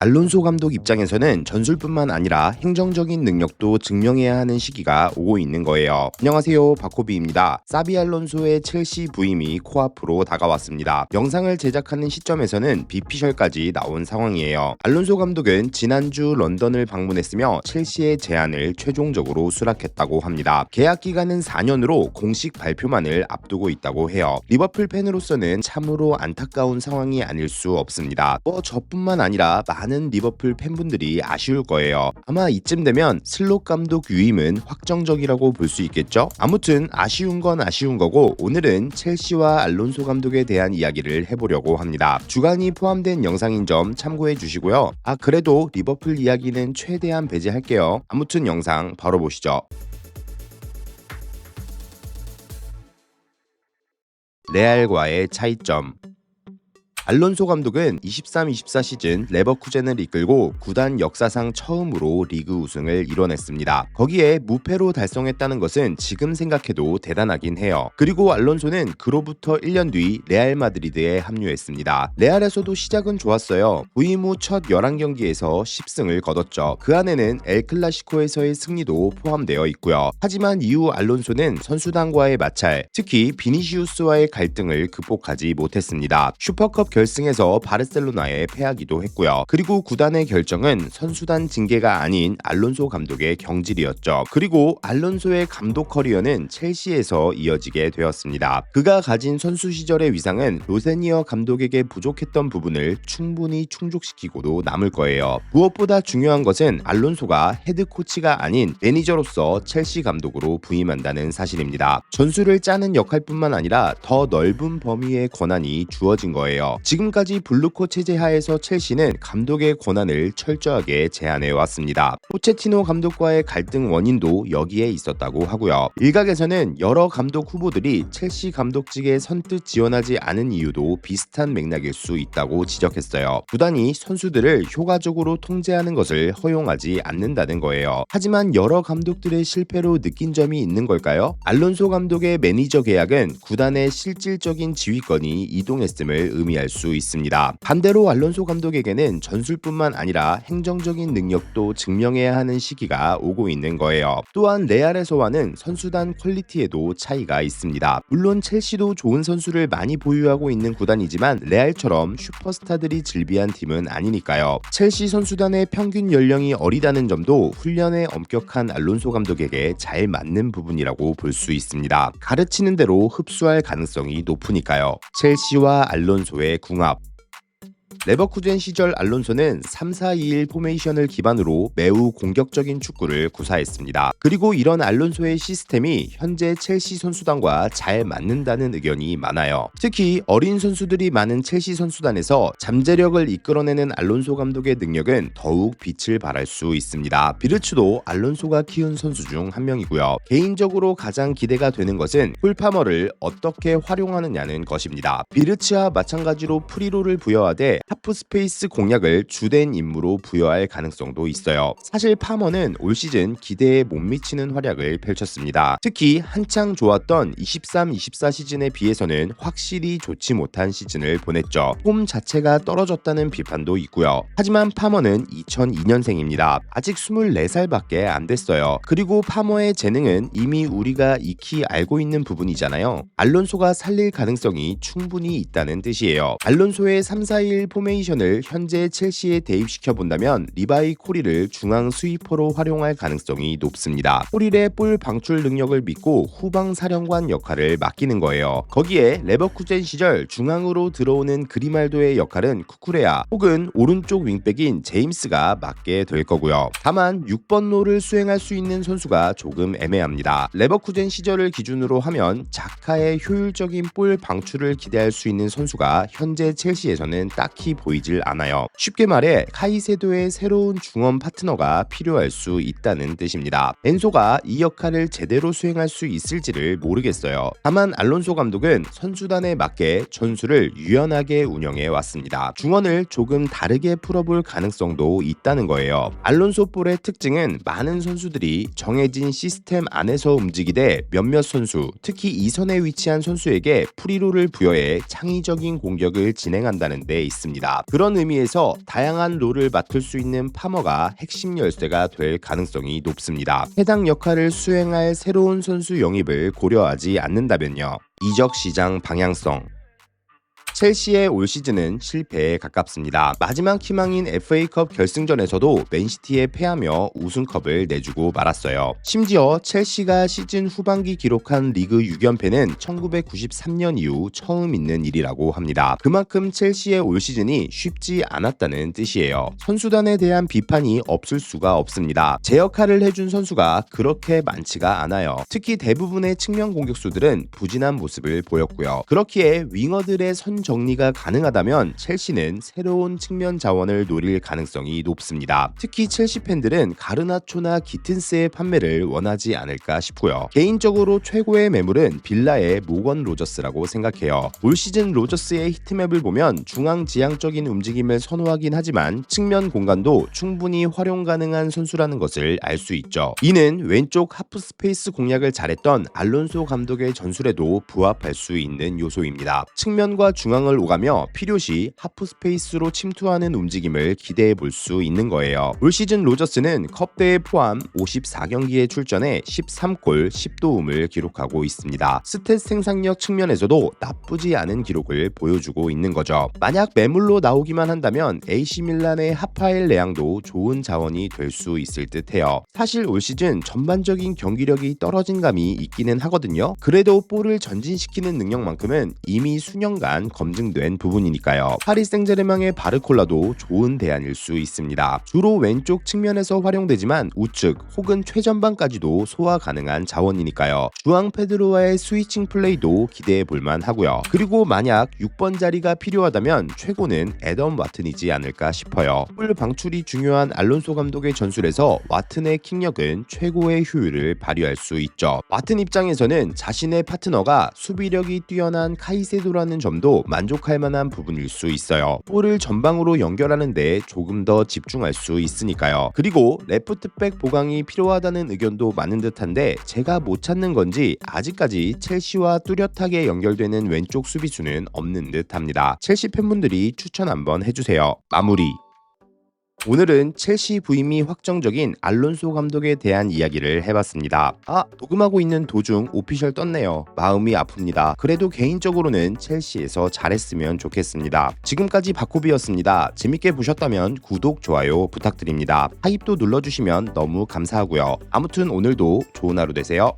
알론소 감독 입장에서는 전술뿐만 아니라 행정적인 능력도 증명해야 하는 시기가 오고 있는 거예요. 안녕하세요, 박호비입니다. 사비 알론소의 첼시 부임이 코앞으로 다가왔습니다. 영상을 제작하는 시점에서는 비피셜까지 나온 상황이에요. 알론소 감독은 지난주 런던을 방문했으며 첼시의 제안을 최종적으로 수락했다고 합니다. 계약 기간은 4년으로 공식 발표만을 앞두고 있다고 해요. 리버풀 팬으로서는 참으로 안타까운 상황이 아닐 수 없습니다. 저뿐만 아니라 많은 리버풀 팬분들이 아쉬울 거예요. 아마 이쯤 되면 슬롯 감독 유임은 확정적이라고 볼 수 있겠죠? 아무튼 아쉬운 건 아쉬운 거고, 오늘은 첼시와 알론소 감독에 대한 이야기를 해보려고 합니다. 주간이 포함된 영상인 점 참고해 주시고요. 그래도 리버풀 이야기는 최대한 배제할게요. 아무튼 영상 바로 보시죠. 레알과의 차이점. 알론소 감독은 23-24 시즌 레버쿠젠을 이끌고 구단 역사상 처음으로 리그 우승을 이뤄냈습니다. 거기에 무패로 달성했다는 것은 지금 생각해도 대단하긴 해요. 그리고 알론소는 그로부터 1년 뒤 레알 마드리드에 합류했습니다. 레알에서도 시작은 좋았어요. 부임 후 첫 11경기에서 10승을 거뒀죠. 그 안에는 엘 클라시코에서의 승리도 포함되어 있고요. 하지만 이후 알론소는 선수단과의 마찰, 특히 비니시우스와의 갈등을 극복하지 못했습니다. 슈퍼컵 결승에서 바르셀로나에 패하기도 했고요. 그리고 구단의 결정은 선수단 징계가 아닌 알론소 감독의 경질이었죠. 그리고 알론소의 감독 커리어는 첼시에서 이어지게 되었습니다. 그가 가진 선수 시절의 위상은 로세니어 감독에게 부족했던 부분을 충분히 충족시키고도 남을 거예요. 무엇보다 중요한 것은 알론소가 헤드 코치가 아닌 매니저로서 첼시 감독으로 부임한다는 사실입니다. 전술을 짜는 역할뿐만 아니라 더 넓은 범위의 권한이 주어진 거예요. 지금까지 블루코 체제 하에서 첼시는 감독의 권한을 철저하게 제한해 왔습니다. 포체티노 감독과의 갈등 원인도 여기에 있었다고 하고요. 일각에서는 여러 감독 후보들이 첼시 감독직에 선뜻 지원하지 않은 이유도 비슷한 맥락일 수 있다고 지적했어요. 구단이 선수들을 효과적으로 통제하는 것을 허용하지 않는다는 거예요. 하지만 여러 감독들의 실패로 느낀 점이 있는 걸까요? 알론소 감독의 매니저 계약은 구단의 실질적인 지휘권이 이동했음을 의미할 수 있습니다. 반대로 알론소 감독에게는 전술뿐만 아니라 행정적인 능력도 증명해야 하는 시기가 오고 있는 거예요. 또한 레알에서와는 선수단 퀄리티에도 차이가 있습니다. 물론 첼시도 좋은 선수를 많이 보유하고 있는 구단이지만 레알처럼 슈퍼스타들이 즐비한 팀은 아니니까요. 첼시 선수단의 평균 연령이 어리다는 점도 훈련에 엄격한 알론소 감독에게 잘 맞는 부분이라고 볼 수 있습니다. 가르치는 대로 흡수할 가능성이 높으니까요. 첼시와 알론소의 궁합. 레버쿠젠 시절 알론소는 3-4-2-1 포메이션을 기반으로 매우 공격적인 축구를 구사했습니다. 그리고 이런 알론소의 시스템이 현재 첼시 선수단과 잘 맞는다는 의견이 많아요. 특히 어린 선수들이 많은 첼시 선수단에서 잠재력을 이끌어내는 알론소 감독의 능력은 더욱 빛을 발할 수 있습니다. 비르츠도 알론소가 키운 선수 중 한 명이고요. 개인적으로 가장 기대가 되는 것은 폴파머를 어떻게 활용하느냐는 것입니다. 비르츠와 마찬가지로 프리로를 부여하되 하프 스페이스 공략을 주된 임무로 부여할 가능성도 있어요. 사실 파머는 올 시즌 기대에 못 미치는 활약을 펼쳤습니다. 특히 한창 좋았던 23-24 시즌에 비해서는 확실히 좋지 못한 시즌을 보냈죠. 폼 자체가 떨어졌다는 비판도 있고요. 하지만 파머는 2002년생입니다. 아직 24살밖에 안 됐어요. 그리고 파머의 재능은 이미 우리가 익히 알고 있는 부분이잖아요. 알론소가 살릴 가능성이 충분히 있다는 뜻이에요. 알론소의 3-4-1 포메이션을 현재 첼시에 대입시켜 본다면 리바이 코릴을 중앙 스위퍼로 활용할 가능성이 높습니다. 코릴의 볼 방출 능력을 믿고 후방 사령관 역할을 맡기는 거예요. 거기에 레버쿠젠 시절 중앙으로 들어오는 그리말도의 역할은 쿠쿠레아 혹은 오른쪽 윙백인 제임스가 맡게 될 거고요. 다만 6번로를 수행할 수 있는 선수가 조금 애매합니다. 레버쿠젠 시절을 기준으로 하면 자카의 효율적인 볼 방출을 기대할 수 있는 선수가 현재 첼시에서는 딱히 보이질 않아요. 쉽게 말해 카이세도의 새로운 중원 파트너가 필요할 수 있다는 뜻입니다. 엔소가 이 역할을 제대로 수행할 수 있을지를 모르겠어요. 다만 알론소 감독은 선수단에 맞게 전술을 유연하게 운영해 왔습니다. 중원을 조금 다르게 풀어볼 가능성도 있다는 거예요. 알론소 볼의 특징은 많은 선수들이 정해진 시스템 안에서 움직이되 몇몇 선수, 특히 2선에 위치한 선수에게 프리로를 부여해 창의적인 공격을 진행한다는 데 있습니다. 있습니다. 그런 의미에서 다양한 롤을 맡을 수 있는 파머가 핵심 열쇠가 될 가능성이 높습니다. 해당 역할을 수행할 새로운 선수 영입을 고려하지 않는다면요. 이적 시장 방향성. 첼시의 올 시즌은 실패에 가깝습니다. 마지막 희망인 FA컵 결승전에서도 맨시티에 패하며 우승컵을 내주고 말았어요. 심지어 첼시가 시즌 후반기 기록한 리그 6연패는 1993년 이후 처음 있는 일이라고 합니다. 그만큼 첼시의 올 시즌이 쉽지 않았다는 뜻이에요. 선수단에 대한 비판이 없을 수가 없습니다. 제 역할을 해준 선수가 그렇게 많지가 않아요. 특히 대부분의 측면 공격수들은 부진한 모습을 보였고요. 그렇기에 윙어들의 정리가 가능하다면 첼시는 새로운 측면 자원을 노릴 가능성이 높습니다. 특히 첼시 팬들은 가르나초나 기튼스의 판매를 원하지 않을까 싶고요. 개인적으로 최고의 매물은 빌라의 모건 로저스라고 생각해요. 올 시즌 로저스의 히트맵을 보면 중앙지향적인 움직임을 선호하긴 하지만 측면 공간도 충분히 활용 가능한 선수라는 것을 알 수 있죠. 이는 왼쪽 하프 스페이스 공략을 잘했던 알론소 감독의 전술에도 부합할 수 있는 요소입니다. 측면과 중앙을 오가며 필요시 하프 스페이스로 침투하는 움직임을 기대해 볼 수 있는 거예요. 올 시즌 로저스는 컵대회 포함 54경기에 출전해 13골 10도움을 기록하고 있습니다. 스탯 생산력 측면에서도 나쁘지 않은 기록을 보여주고 있는 거죠. 만약 매물로 나오기만 한다면 AC 밀란의 하파엘 레앙도 좋은 자원이 될 수 있을 듯해요. 사실 올 시즌 전반적인 경기력이 떨어진 감이 있기는 하거든요. 그래도 볼을 전진시키는 능력만큼은 이미 수년간 검증된 부분이니까요. 파리 생제르맹의 바르콜라도 좋은 대안일 수 있습니다. 주로 왼쪽 측면에서 활용되지만 우측 혹은 최전방까지도 소화 가능한 자원이니까요. 주앙 페드로와의 스위칭 플레이도 기대해 볼만 하고요. 그리고 만약 6번 자리가 필요하다면 최고는 애덤 와튼이지 않을까 싶어요. 볼 방출이 중요한 알론소 감독의 전술에서 와튼의 킥력은 최고의 효율을 발휘할 수 있죠. 와튼 입장에서는 자신의 파트너가 수비력이 뛰어난 카이세도라는 점도 만족할 만한 부분일 수 있어요. 볼을 전방으로 연결하는 데 조금 더 집중할 수 있으니까요. 그리고 레프트백 보강이 필요하다는 의견도 많은 듯한데 제가 못 찾는 건지 아직까지 첼시와 뚜렷하게 연결되는 왼쪽 수비수는 없는 듯합니다. 첼시 팬분들이 추천 한번 해주세요. 마무리. 오늘은 첼시 부임이 확정적인 알론소 감독에 대한 이야기를 해봤습니다. 녹음하고 있는 도중 오피셜 떴네요. 마음이 아픕니다. 그래도 개인적으로는 첼시에서 잘했으면 좋겠습니다. 지금까지 바코비였습니다. 재밌게 보셨다면 구독, 좋아요 부탁드립니다. 하입도 눌러주시면 너무 감사하고요. 아무튼 오늘도 좋은 하루 되세요.